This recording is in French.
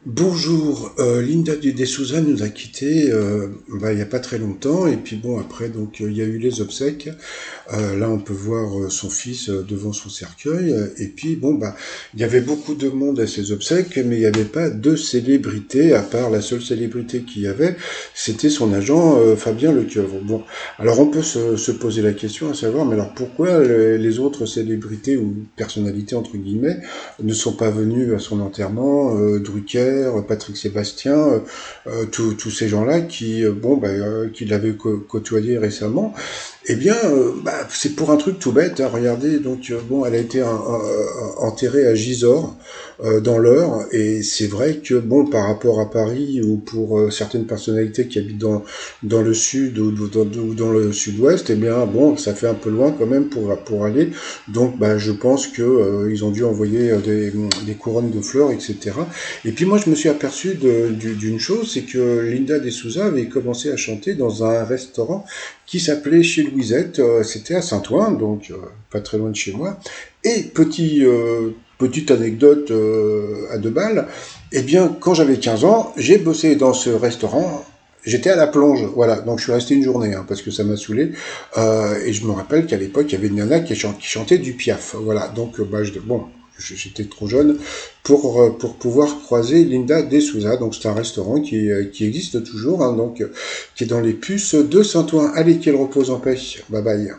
Bonjour, Linda de Souza nous a quittés il n'y a pas très longtemps et puis bon après donc il y a eu les obsèques. Là on peut voir son fils devant son cercueil et puis bon bah il y avait beaucoup de monde à ces obsèques mais il n'y avait pas de célébrité à part la seule célébrité qu'il y avait, c'était son agent Fabien Lecoeuvre. Bon alors on peut se poser la question à savoir mais alors pourquoi les autres célébrités ou personnalités entre guillemets ne sont pas venus à son enterrement, Drucker, Patrick Sébastien, tous ces gens-là qui l'avaient côtoyé récemment. Eh bien, c'est pour un truc tout bête. Hein, regardez, donc elle a été enterrée à Gisors, dans l'Eure, et c'est vrai que bon, par rapport à Paris ou pour certaines personnalités qui habitent dans le sud ou dans le sud-ouest, eh bien bon, ça fait un peu loin quand même pour aller. Donc, je pense que ils ont dû envoyer des couronnes de fleurs, etc. Et puis moi, je me suis aperçu d'une chose, c'est que Linda de Souza avait commencé à chanter dans un restaurant qui s'appelait Chez Louisette. C'était à Saint-Ouen, donc pas très loin de chez moi. Et petite anecdote à deux balles, eh bien, quand j'avais 15 ans, j'ai bossé dans ce restaurant. J'étais à la plonge, voilà, donc je suis resté une journée, hein, parce que ça m'a saoulé. Et je me rappelle qu'à l'époque, il y avait une nana qui chantait du Piaf, voilà. Donc, j'étais trop jeune pour pouvoir croiser Linda de Souza. Donc c'est un restaurant qui existe toujours, hein, qui est dans les puces de Saint-Ouen. Allez, qu'elle repose en paix. Bye bye.